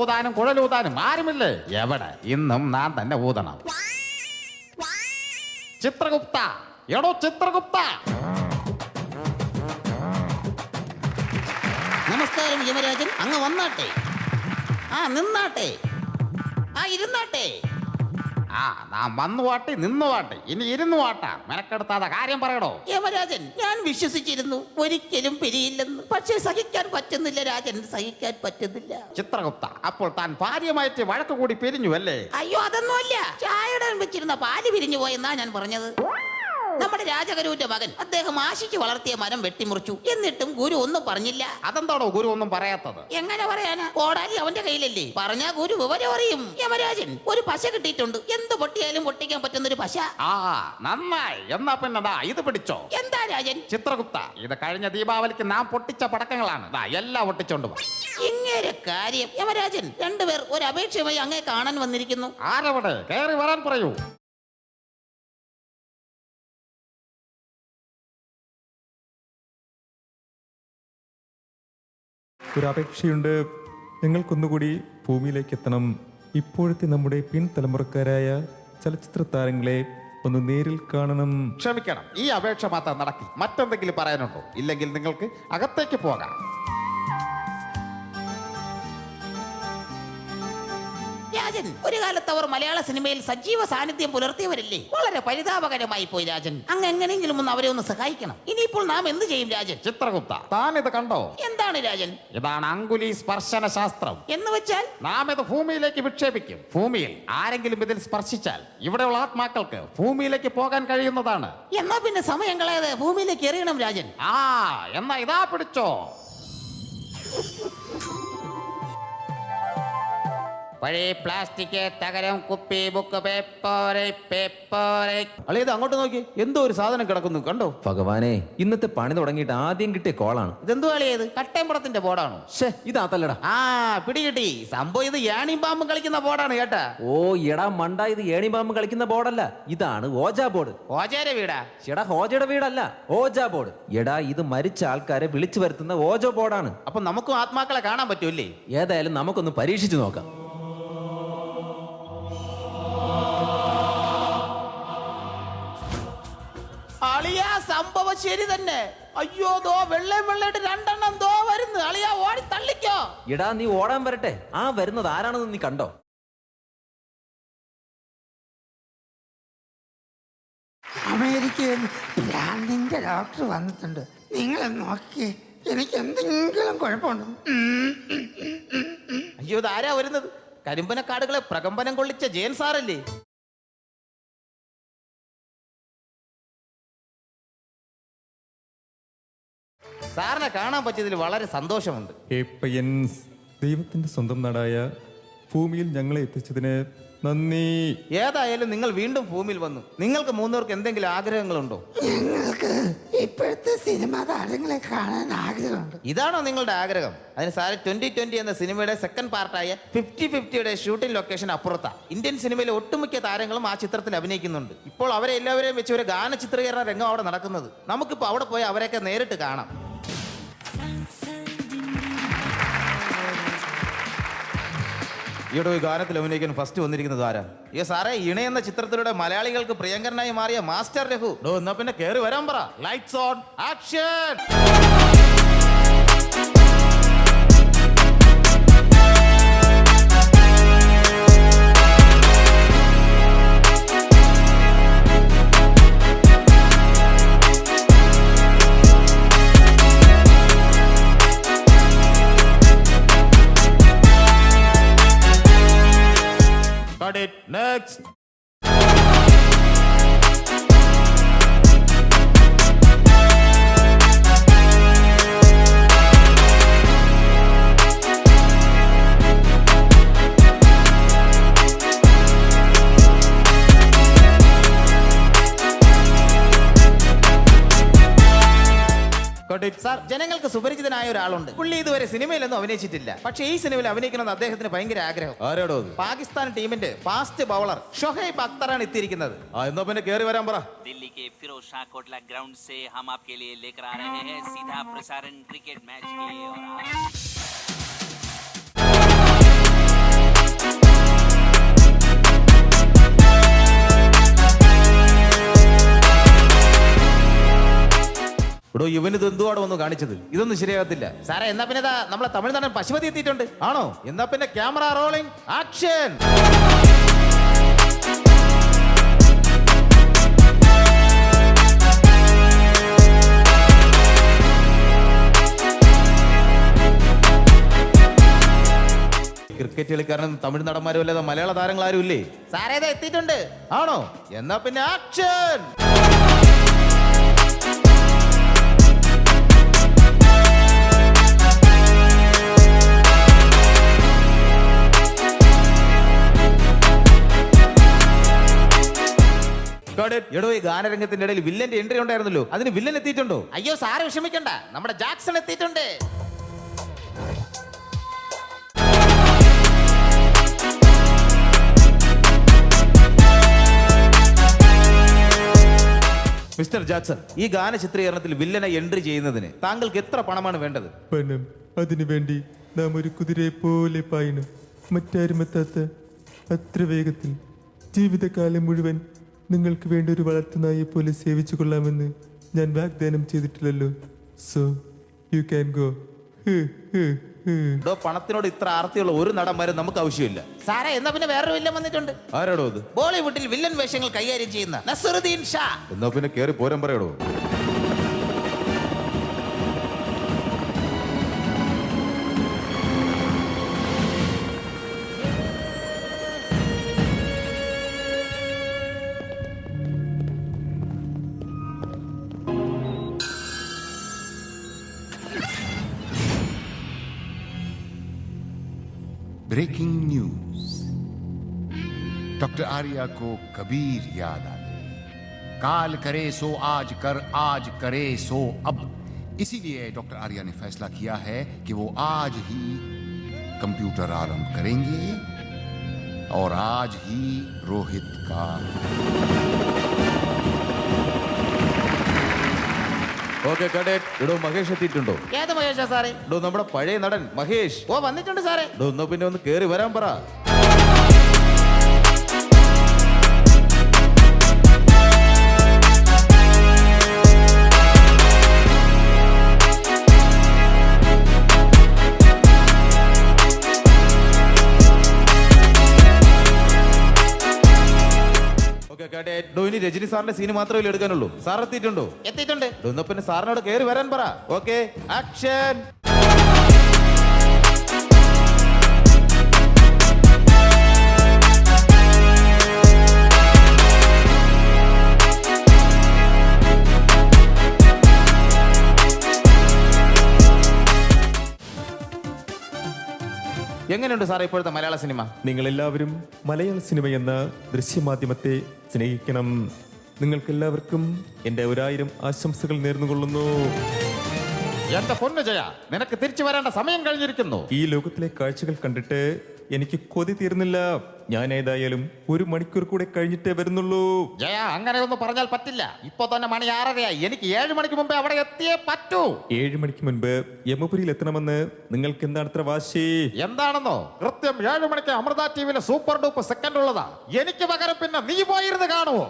ഊതാനും കുഴലൂതാനും ആരുമില്ലേ? എവിടെ? ഇന്നും ഞാൻ തന്നെ ഊതണം. ചിത്രഗുപ്ത, എടോ ചിത്രഗുപ്ത. നമസ്കാരം യമരാജൻ. അങ്ങ് വന്നാട്ടെ. നിന്നാട്ടെ. ഇരുന്നാട്ടെ. നാം വന്നു വാട്ടി നിന്നു വാട്ടി ഇനി ഇരുന്നു വാട്ടാം. മെനക്കെടുത്താതെ കാര്യം പറയടോ. യമരാജൻ, ഞാൻ വിശ്വസിച്ചിരുന്നു ഒരിക്കലും പിരിയില്ലെന്ന്. പക്ഷേ സഹിക്കാൻ പറ്റുന്നില്ല രാജൻ, സഹിക്കാൻ പറ്റുന്നില്ല. ചിത്രഗുപ്ത, അപ്പോൾ താൻ ഭാര്യമായിട്ട് വഴക്ക് കൂടി പിരിഞ്ഞു അല്ലേ? അയ്യോ, അതൊന്നുമല്ല. ചായയിടാൻ വെച്ചിരുന്ന പാല് പിരിഞ്ഞു പോയെന്നാ ഞാൻ പറഞ്ഞത്. നമ്മുടെ രാജഗുരുവിന്റെ മകൻ അദ്ദേഹം ആശിച്ചു വളർത്തിയ മരം വെട്ടിമുറിച്ചു. എന്നിട്ടും ഗുരു ഒന്നും പറഞ്ഞില്ല. അതെന്താണോ ഗുരു ഒന്നും പറയാത്തത്? എങ്ങനെ പറയാനാ? കോടാലി അവന്റെ കയ്യിലല്ലേ. പറഞ്ഞാ ഗുരു വിവരം അറിയും. യമരാജൻ, ഒരു പശ കിട്ടിയിട്ടുണ്ട്. എന്ത് പൊട്ടിയാലും പൊട്ടിക്കാൻ പറ്റുന്ന ഒരു പശ. നന്നായി. എന്നാ പിന്നെ ഇത് പിടിച്ചോ. എന്താ രാജൻ? ചിത്രഗുപ്ത, ഇത് കഴിഞ്ഞ ദീപാവലിക്ക് നാം പൊട്ടിച്ച പടക്കങ്ങളാണ്. എല്ലാം പൊട്ടിച്ചോണ്ട് പോ. ഇങ്ങനെ കാര്യം. യമരാജൻ, രണ്ടുപേർ ഒരു അപേക്ഷയുമായി അങ്ങേ കാണാൻ വന്നിരിക്കുന്നു. ആരവിടെ? കയറി വരാൻ പറയൂ. ഒരപേക്ഷയുണ്ട്. ഞങ്ങൾക്കൊന്നുകൂടി ഭൂമിയിലേക്ക് എത്തണം. ഇപ്പോഴത്തെ നമ്മുടെ പിൻതലമുറക്കാരായ ചലച്ചിത്ര താരങ്ങളെ ഒന്ന് നേരിൽ കാണണം. ക്ഷമിക്കണം, ഈ അപേക്ഷ മാത്രം നടക്കി. മറ്റെന്തെങ്കിലും പറയാനുണ്ടോ? ഇല്ലെങ്കിൽ നിങ്ങൾക്ക് അകത്തേക്ക് പോകാം. രാജൻ, ഒരു കാലത്ത് അവർ മലയാള സിനിമയിൽ സജീവ സാന്നിധ്യം പുലർത്തിയവരല്ലേ. വളരെ പരിതാപകരമായി പോയി രാജൻ. അങ്ങ് എങ്ങനെയെങ്കിലും ഒന്ന് അവരെ ഒന്ന് സഹായിക്കണം. ഇനിയിപ്പോൾ നാം എന്ത് ചെയ്യും രാജൻ? ചിത്രഗുപ്ത, താൻ ഇത് കണ്ടോ? എന്താണ് രാജൻ? ഇതാണ് അങ്കുലി സ്പർശന ശാസ്ത്രം. എന്ന് വെച്ചാൽ? നാം ഇത് ഭൂമിയിലേക്ക് വിക്ഷേപിക്കും. ഭൂമിയിൽ ആരെങ്കിലും ഇതിൽ സ്പർശിച്ചാൽ ഇവിടെയുള്ള ആത്മാക്കൾക്ക് ഭൂമിയിലേക്ക് പോകാൻ കഴിയുന്നതാണ്. എന്നാ പിന്നെ സമയം കളയാതെ ഭൂമിയിലേക്ക് എറിയണം രാജൻ. എന്നാ ഇതാ പിടിച്ചോ. പഴയ പ്ലാസ്റ്റിക്, തകരം, കുപ്പി, ബുക്ക്, അളിയത് അങ്ങോട്ട് നോക്കി, എന്തോ ഒരു സാധനം കിടക്കുന്നു കണ്ടോ? ഭഗവാനെ, ഇന്നത്തെ പണി തുടങ്ങിയിട്ട് ആദ്യം കിട്ടിയ കോളാണ്. ഇതെന്തോ അളിയത്? കട്ടേമ്പടത്തിന്റെ ബോർഡാണോ? ഇതാത്തല്ലടാ. പിടികിട്ടി. സംഭവം ഇത് ഏണിയും പാമ്പും കളിക്കുന്ന ബോർഡാണ് കേട്ടാ. ഓ എടാ മണ്ട, ഇത് ഏണി പാമ്പ് കളിക്കുന്ന ബോർഡല്ല, ഇതാണ് ഓജാ ബോർഡ്. ഓജയുടെ വീടാ? എടാ ഹോജയുടെ വീടല്ല, ഓജാ ബോർഡ്. എടാ ഇത് മരിച്ച ആൾക്കാരെ വിളിച്ചു വരുത്തുന്ന ഓജോ ബോർഡാണ്. അപ്പൊ നമുക്കും ആത്മാക്കളെ കാണാൻ പറ്റൂല്ലേ? ഏതായാലും നമുക്കൊന്ന് പരീക്ഷിച്ചു നോക്കാം. അളിയാ, സംഭവം ശരി തന്നെ. അയ്യോ, ദോ വെള്ളയിട്ട് രണ്ടെണ്ണം ദോ വരുന്നു. അളിയാ, ഓടി തള്ളിക്കോ. എടാ നീ ഓടാൻ വരട്ടെ. വരുന്നത് ആരാണെന്ന് നീ കണ്ടോ? അമേരിക്കയിൽ ഭ്രാന്തിന്റെ ഡോക്ടർ വന്നിട്ടുണ്ട്. നിങ്ങളെ നോക്കിയേ, എനിക്ക് എന്തെങ്കിലും കുഴപ്പമുണ്ടോ? അയ്യോ, ഇതാരാ വരുന്നത്? കരിമ്പനക്കാടുകളെ പ്രകമ്പനം കൊള്ളിച്ച ജയൻ സാറല്ലേ? സാറിനെ കാണാൻ പറ്റിയതിൽ വളരെ സന്തോഷമുണ്ട്. ദൈവത്തിന്റെ സ്വന്തം നാടായ ഭൂമിയിൽ ഞങ്ങളെ എത്തിച്ചതിന് നന്ദി. ഏതായാലും നിങ്ങൾ വീണ്ടും ഭൂമിയിൽ വന്നു. നിങ്ങൾക്ക് മൂന്നുപേർക്ക് എന്തെങ്കിലും ആഗ്രഹങ്ങളുണ്ടോ? ഞങ്ങൾക്ക് ഇപ്പോഴത്തെ സിനിമ താരങ്ങളെ കാണാൻ ആഗ്രഹമുണ്ട്. ഇതാണോ നിങ്ങളുടെ ആഗ്രഹം? അതിന് സാറ് 2020 എന്ന സിനിമയുടെ സെക്കൻഡ് പാർട്ടായ 50-50യുടെ ഷൂട്ടിംഗ് ലൊക്കേഷൻ അപ്പുറത്താണ്. ഇന്ത്യൻ സിനിമയിലെ ഒട്ടുമിക്ക താരങ്ങളും ആ ചിത്രത്തിൽ അഭിനയിക്കുന്നുണ്ട്. ഇപ്പോൾ അവരെ എല്ലാവരെയും വെച്ച് ഒരു ഗാന ചിത്രീകരണ രംഗം അവിടെ നടക്കുന്നത്. നമുക്കിപ്പോൾ അവിടെ പോയി അവരെയൊക്കെ നേരിട്ട് കാണാം. ഈയിടെ ഈ ഗാനത്തിൽ അഭിനയിക്കാൻ ഫസ്റ്റ് വന്നിരിക്കുന്നത് ആരാ? സാറേ, ഇണ എന്ന ചിത്രത്തിലൂടെ മലയാളികൾക്ക് പ്രിയങ്കരനായി മാറിയ മാസ്റ്റർ രഘു. എന്നാ പിന്നെ കേറി വരാൻ പറ. Lights on, action. Next. Sir, ജനങ്ങൾക്ക് സുപരിചിതനായ ഒരാളുണ്ട്. പുള്ളി ഇതുവരെ സിനിമയിലൊന്നും അഭിനയിച്ചിട്ടില്ല. പക്ഷേ ഈ സിനിമയിൽ അഭിനയിക്കണമെന്ന് അദ്ദേഹത്തിന് ഭയങ്കര ആഗ്രഹം. ആരോടോ? പാകിസ്ഥാൻ ടീമിന്റെ ഫാസ്റ്റ് ബൗളർ ഷൊഹൈബ് അക്തറാണ് എത്തിയിരിക്കുന്നത്. എന്നാ പിന്നെ കേറി വരാൻ പറ. दिल्ली के फिरोज शाह कोटला ग्राउंड से हम आपके लिए लेकर आ रहे हैं सीधा प्रसारण क्रिकेट मैच के। और ഡോ ഇവന് ഇത് എന്തുവാടോ ഒന്ന് കാണിച്ചത്? ഇതൊന്നും ശരിയാകത്തില്ല. സാറേ എന്നാ പിന്നെ ദാ നമ്മളെ തമിഴ്നാടൻ പശുപതി എത്തിയിട്ടുണ്ട്. ആണോ? എന്നാ പിന്നെ ക്യാമറ റോളിംഗ് ആക്ഷൻ. ക്രിക്കറ്റ് കളിക്കാരനും തമിഴ് നടന്മാരും അല്ലാതെ മലയാള താരങ്ങൾ ആരും ഇല്ലേ? സാറേ ഇതാ എത്തിയിട്ടുണ്ട്. ആണോ? എന്നാ പിന്നെ ആക്ഷൻ. എടോ ഈ ഗാനരംഗത്തിന്റെ ഇടയിൽ വില്ലന്റെ എൻട്രി ഉണ്ടായിരുന്നല്ലോ, അതിന് വില്ലൻ എത്തിയിട്ടുണ്ടോ? അയ്യോ സാറ് വിഷമിക്കണ്ട, നമ്മുടെ ജാക്സൺ എത്തിയിട്ടുണ്ട്. മിസ്റ്റർ ജാക്സൺ, ഈ ഗാന ചിത്രീകരണത്തിൽ വില്ലനെ എൻട്രി ചെയ്യുന്നതിന് താങ്കൾക്ക് എത്ര പണമാണ് വേണ്ടത്? പണം. അതിനു വേണ്ടി നാം ഒരു കുതിരയെ പോലെ പായണം. മറ്റാരും എത്താത്ത അത്ര വേഗത്തിൽ ജീവിതകാലം മുഴുവൻ നിങ്ങൾക്ക് വേണ്ട ഒരു വളർത്തുനായെ പോലെ സേവിച്ചു കൊള്ളാമെന്ന് ഞാൻ വാഗ്ദാനം ചെയ്തിട്ടില്ലല്ലോ. So you can go. എടോ പണത്തിനോട് ഇത്ര ആർത്തിയുള്ള ഒരു നടന്മാരും നമുക്ക് ആവശ്യമില്ല. സാറേ എന്നാ പിന്നെ വേറൊരു വില്ലൻ വന്നിട്ടുണ്ട്. ആരാടോ അത്? ബോളിവുഡിൽ വില്ലൻ വേഷങ്ങൾ കൈകാര്യം ചെയ്യുന്ന നസറുദ്ദീൻ ഷാ. എന്നാ പിന്നെ കേറി പോരാൻ പറയടോ. Breaking news. डॉक्टर आर्या को कबीर याद आ गए। काल करे सो आज कर, आज करे सो अब। इसीलिए डॉक्टर आर्या ने फैसला किया है कि वो आज ही कंप्यूटर आरंभ करेंगे और आज ही रोहित का ഓക്കെ കാഡറ്റ്. എടോ മഹേഷ് എത്തിയിട്ടുണ്ടോ? ഏത് മഹേഷാ സാറേ? എടോ നമ്മുടെ പഴയ നടൻ മഹേഷ്. ഓ വന്നിട്ടുണ്ട് സാറേ. എടോ എന്നാ പിന്നെ ഒന്ന് കേറി വരാൻ പറ. Okay cadet. എടോ ഇനി രജനി സാറിന്റെ സീന് മാത്രമേ എടുക്കാനുള്ളൂ. സാർ എത്തിയിട്ടുണ്ടോ? എത്തിയിട്ടുണ്ട്. എടോ എന്നാ പിന്നെ സാറിനോട് കേറി വരാൻ പറ. Okay action. എങ്ങനെയുണ്ട് സാറേ ഇപ്പോഴത്തെ മലയാള സിനിമ? നിങ്ങളെല്ലാവരും മലയാള സിനിമ എന്ന ദൃശ്യമാധ്യമത്തെ സ്നേഹിക്കണം. നിങ്ങൾക്കെല്ലാവർക്കും എൻ്റെ 1000 ആശംസകൾ നേർന്നുകൊള്ളുന്നു. എന്റെ പൊന്നു ജയ, നിനക്ക് തിരിച്ചു വരേണ്ട സമയം കഴിഞ്ഞിരിക്കുന്നു. ഈ ലോകത്തിലെ കാഴ്ചകൾ കണ്ടിട്ട് എനിക്ക് കൊതി തീർന്നില്ല. ഞാൻ ഏതായാലും 1 മണിക്കൂർ കൂടെ കഴിഞ്ഞിട്ടേ വരുന്നുള്ളൂ. ജയ, അങ്ങനെയൊന്നും പറഞ്ഞാൽ പറ്റില്ല. ഇപ്പൊ തന്നെ മണി 6:30. എനിക്ക് 7 മണിക്ക് മുമ്പേ അവിടെ എത്തിയേ പറ്റൂ. 7 മണിക്ക് മുൻപ് യമപുരിയിൽ എത്തണമെന്ന് നിങ്ങൾക്ക് എന്താണ് അത്ര വാശി? എന്താണെന്നോ? കൃത്യം 7 മണിക്ക് അമൃത ടിവിയിലെ സൂപ്പർ ഡൂപ്പ് സെക്കൻഡ് ഉള്ളതാ. എനിക്ക് പകരം പിന്നെ നീ പോയിരുന്ന് കാണുവോ?